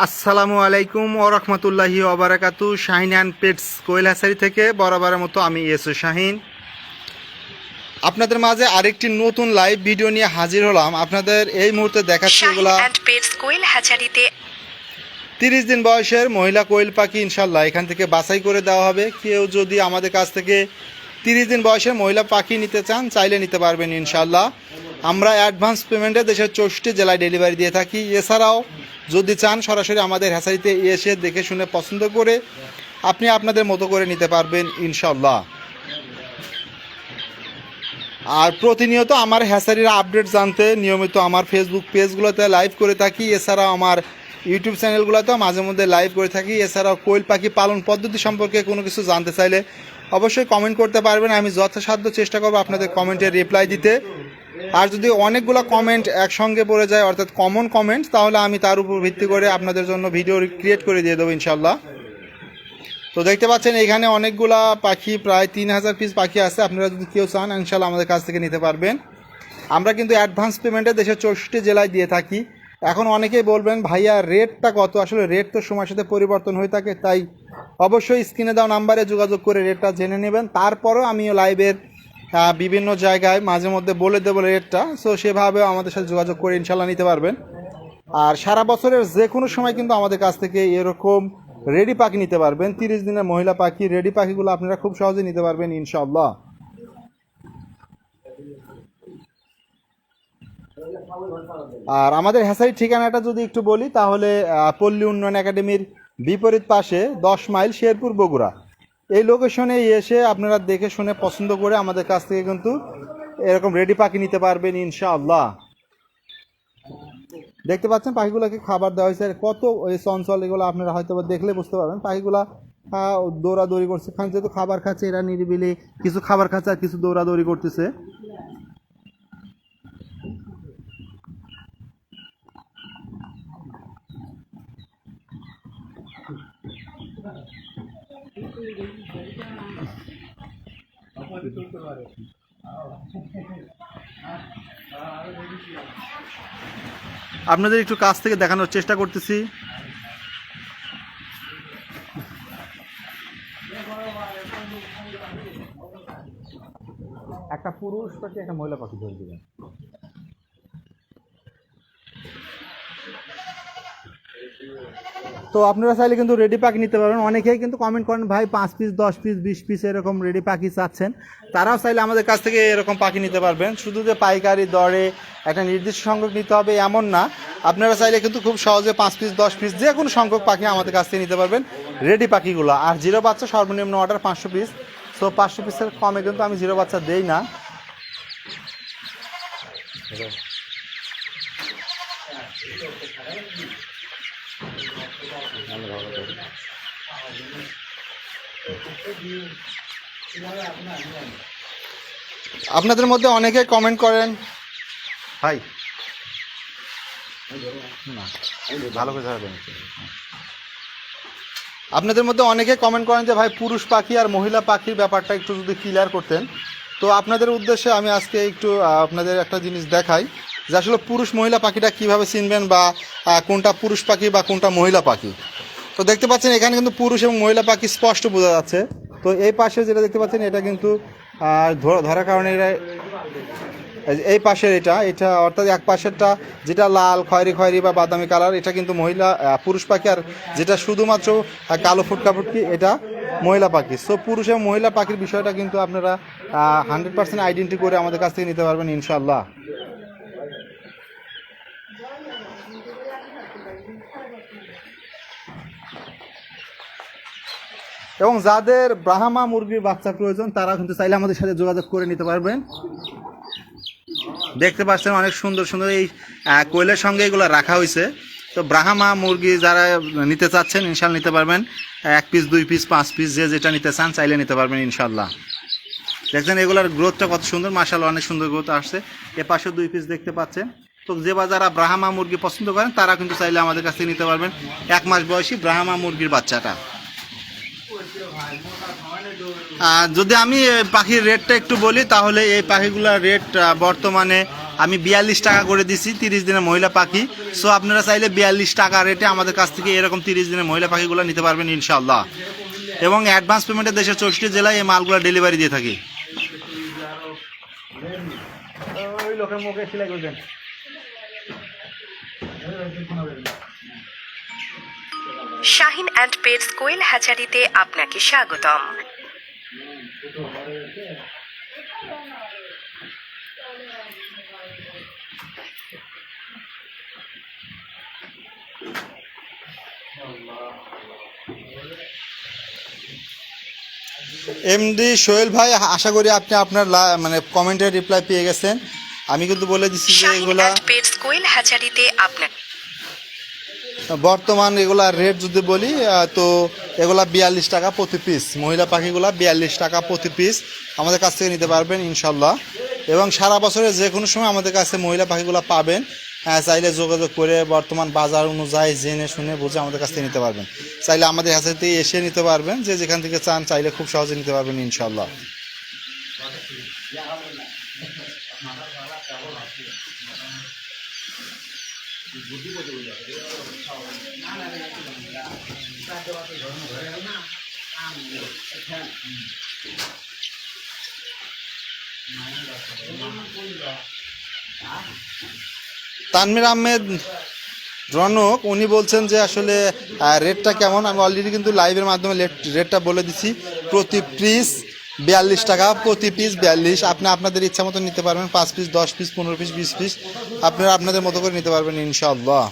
আসসালামু আলাইকুম ওয়া রাহমাতুল্লাহি ওয়া বারাকাতু। Shahin and pets quail hatchery থেকে বরাবরের মতো আমি এসো শাহিন আপনাদের মাঝে আরেকটি নতুন লাইভ ভিডিও নিয়ে হাজির হলাম। আপনাদের এই মুহূর্তে দেখাচ্ছি এগুলা শাহিন অ্যান্ড পেটস কোয়েল হ্যাচারিতে 30 দিন বয়সের মহিলা কোয়েল পাখি ইনশাল্লাহ এখান থেকে বাছাই করে দেওয়া হবে। কেউ যদি আমাদের কাছ থেকে 30 দিন বয়সের মহিলা পাখি নিতে চান চাইলে নিতে পারবেন ইনশাল্লাহ। আমরা অ্যাডভান্স পেমেন্টে দেশের 64 জেলায় ডেলিভারি দিয়ে থাকি। এছাড়াও যদি চান সরাসরি আমাদের হ্যাচারিতে এসে দেখে শুনে পছন্দ করে আপনি আপনাদের মতো করে নিতে পারবেন ইনশাল্লাহ। আর প্রতিনিয়ত আমার হ্যাচারির আপডেট জানতে নিয়মিত আমার ফেসবুক পেজগুলোতে লাইভ করে থাকি। এছাড়াও আমার ইউটিউব চ্যানেলগুলোতেও মাঝে মধ্যে লাইভ করে থাকি। এছাড়াও কোয়েল পাখি পালন পদ্ধতি সম্পর্কে কোনো কিছু জানতে চাইলে অবশ্যই কমেন্ট করতে পারবেন। আমি যথাসাধ্য চেষ্টা করব আপনাদের কমেন্টের রিপ্লাই দিতে। আর যদি অনেকগুলো কমেন্ট একসঙ্গে পড়ে যায় অর্থাৎ কমন কমেন্ট, তাহলে আমি তার উপর ভিত্তি করে আপনাদের জন্য ভিডিও ক্রিয়েট করে দিয়ে দেবো ইনশাল্লাহ। তো দেখতে পাচ্ছেন এখানে অনেকগুলা পাখি, প্রায় 3000 পিস পাখি আছে। আপনারা যদি কেউ চান ইনশাল্লাহ আমাদের কাছ থেকে নিতে পারবেন। আমরা কিন্তু অ্যাডভান্স পেমেন্টে দেশের 64 জেলায় দিয়ে থাকি। এখন অনেকেই বলবেন ভাইয়া রেটটা কত? আসলে রেট তো সময়ের সাথে পরিবর্তন হয়ে থাকে, তাই অবশ্যই স্ক্রিনে দেওয়া নাম্বারে যোগাযোগ করে রেটটা জেনে নেবেন। তারপরেও আমিও লাইভের বিভিন্ন জায়গায় মাঝে মধ্যে বলে দেবো রেটটা, সো সেভাবেও আমাদের সাথে যোগাযোগ করে ইনশাল্লাহ নিতে পারবেন। আর সারা বছরের যে কোনো সময় কিন্তু আমাদের কাছ থেকে এরকম রেডি পাখি নিতে পারবেন। 30 দিনের মহিলা পাখি রেডি পাখিগুলো আপনারা খুব সহজে নিতে পারবেন ইনশাল্লাহ। আর আমাদের হ্যাচারির ঠিকানাটা যদি একটু বলি তাহলে পল্লী উন্নয়ন একাডেমির বিপরীত পাশে 10 মাইল শেরপুর বগুড়া, এই লোকেশনে এসে আপনারা দেখে শুনে পছন্দ করে আমাদের কাছ থেকে কিন্তু এরকম রেডি পাখি নিতে পারবেন ইনশাআল্লাহ। দেখতে পাচ্ছেন পাখিগুলোকে খাবার দেওয়া হয়েছে, কত ওই চঞ্চল, এগুলো আপনারা হয়তো দেখলে বুঝতে পারবেন। পাখিগুলা দৌড়াদৌড়ি করছে, যেহেতু খাবার খাচ্ছে এরা নিরিবিলি, কিছু খাবার খাচ্ছে আর কিছু দৌড়াদৌড়ি করতেছে। আপনাদের একটু কাছ থেকে দেখানোর চেষ্টা করতেছি। একটা পুরুষ পাখি একটা মহিলা পাখি ধরে দিবেন। তো আপনারা চাইলে কিন্তু রেডি পাখি নিতে পারবেন। অনেকেই কিন্তু কমেন্ট করেন ভাই 5 পিস 10 পিস 20 পিস এরকম রেডি পাখি চাচ্ছেন, তারাও চাইলে আমাদের কাছ থেকে এরকম পাখি নিতে পারবেন। শুধু যে পাইকারি দরে একটা নির্দিষ্ট সংখ্যক নিতে হবে এমন না, আপনারা চাইলে কিন্তু খুব সহজে 5 পিস 10 পিস যে কোনো সংখ্যক পাখি আমাদের কাছ থেকে নিতে পারবেন রেডি পাখিগুলো। আর জিরো বাচ্চা সর্বনিম্ন অর্ডার 500 পিস। সো 500 পিসের কমে কিন্তু আমি জিরো বাচ্চা দেই না। আপনাদের মধ্যে অনেকে কমেন্ট করেন ভাই না ভালো করে ধরবেন। আপনাদের মধ্যে অনেকে কমেন্ট করেন যে ভাই পুরুষ পাখি আর মহিলা পাখির ব্যাপারটা একটু যদি ক্লিয়ার করতেন। তো আপনাদের উদ্দেশ্যে আমি আজকে একটু আপনাদের একটা জিনিস দেখাই যে আসলে পুরুষ মহিলা পাখিটা কিভাবে চিনবেন বা কোনটা পুরুষ পাখি বা কোনটা মহিলা পাখি। তো দেখতে পাচ্ছেন এখানে কিন্তু পুরুষ এবং মহিলা পাখি স্পষ্ট বোঝা যাচ্ছে। তো এই পাশে যেটা দেখতে পাচ্ছেন এটা কিন্তু ধরার কারণে এরা এই পাশের এটা অর্থাৎ এক পাশেরটা যেটা লাল খয়েরি খয়েরি বা বাদামি কালার এটা কিন্তু মহিলা পুরুষ পাখি, আর যেটা শুধুমাত্র কালো ফুটকা ফুটকি এটা মহিলা পাখি। সো পুরুষ এবং মহিলা পাখির বিষয়টা কিন্তু আপনারা 100% আইডেন্টি করে আমাদের কাছ থেকে নিতে পারবেন ইনশাল্লাহ। এবং যাদের ব্রাহ্মা মুরগির বাচ্চা প্রয়োজন তারা কিন্তু চাইলে আমাদের সাথে যোগাযোগ করে নিতে পারবেন। দেখতে পাচ্ছেন অনেক সুন্দর সুন্দর এই কোয়েলের সঙ্গে এগুলো রাখা হয়েছে। তো ব্রাহ্মা মুরগি যারা নিতে চাচ্ছেন ইনশাল্লাহ নিতে পারবেন। 1 পিস 2 পিস 5 পিস যে যেটা নিতে চান চাইলে নিতে পারবেন ইনশাল্লাহ। দেখছেন এগুলোর গ্রোথটা কত সুন্দর, মাশাআল্লাহ অনেক সুন্দর গ্রোথ আসছে। এ পাশে 2 পিস দেখতে পাচ্ছেন। তো যে বা যারা ব্রাহ্মা মুরগি পছন্দ করেন তারা কিন্তু চাইলে আমাদের কাছ থেকে নিতে পারবেন 1 মাস বয়সী ব্রাহ্মা মুরগির বাচ্চাটা। যদি আমি পাখির রেটটা একটু বলি তাহলে এই পাখিগুলোর রেট বর্তমানে আমি 42 টাকা করে দিছি 30 দিনের মহিলা পাখি। সো আপনারা চাইলে 42 টাকা রেটে আমাদের কাছ থেকে এরকম 30 দিনের মহিলা পাখিগুলো নিতে পারবেন ইনশাআল্লাহ। এবং অ্যাডভান্স পেমেন্টে দেশের 64 জেলায় এই মালগুলো ডেলিভারি দিয়ে থাকি। ওই লোকের মুখে সেলাই করবেন। শাহিন অ্যান্ড পেটস কোয়েল হ্যাচারিতে আপনাকে স্বাগতম। এমডি সোহেল ভাই, আশা করি আপনি আপনার মানে কমেন্টের রিপ্লাই পেয়ে গেছেন। আমি কিন্তু বলে দিচ্ছি যে শাহিন এগুলা অ্যান্ড পেটস কোয়েল হ্যাচারিতে আপনাকে বর্তমান এগুলার রেট যদি বলি তো এগুলা 42 টাকা প্রতি পিস। মহিলা পাখিগুলা 42 টাকা প্রতি পিস আমাদের কাছ থেকে নিতে পারবেন ইনশাল্লাহ। এবং সারা বছরে যে কোনো সময় আমাদের কাছে মহিলা পাখিগুলা পাবেন। চাইলে যোগাযোগ করে বর্তমান বাজার অনুযায়ী জেনে শুনে বুঝে আমাদের কাছ থেকে নিতে পারবেন। চাইলে আমাদের কাছে এসে নিতে পারবেন, যে যেখান থেকে চান চাইলে খুব সহজে নিতে পারবেন ইনশাল্লাহ। তানভীর আহমেদ রনক উনি বলছেন যে আসলে রেটটা কেমন। আমি অলরেডি কিন্তু লাইভের মাধ্যমে রেটটা বলে দিচ্ছি। প্রতি পিস 42 টাকা, প্রতি পিস 42। আপনি আপনাদের ইচ্ছা মতো নিতে পারবেন, 5 পিস 10 পিস 15 পিস 20 পিস আপনারা আপনাদের মতো করে নিতে পারবেন ইনশাআল্লাহ।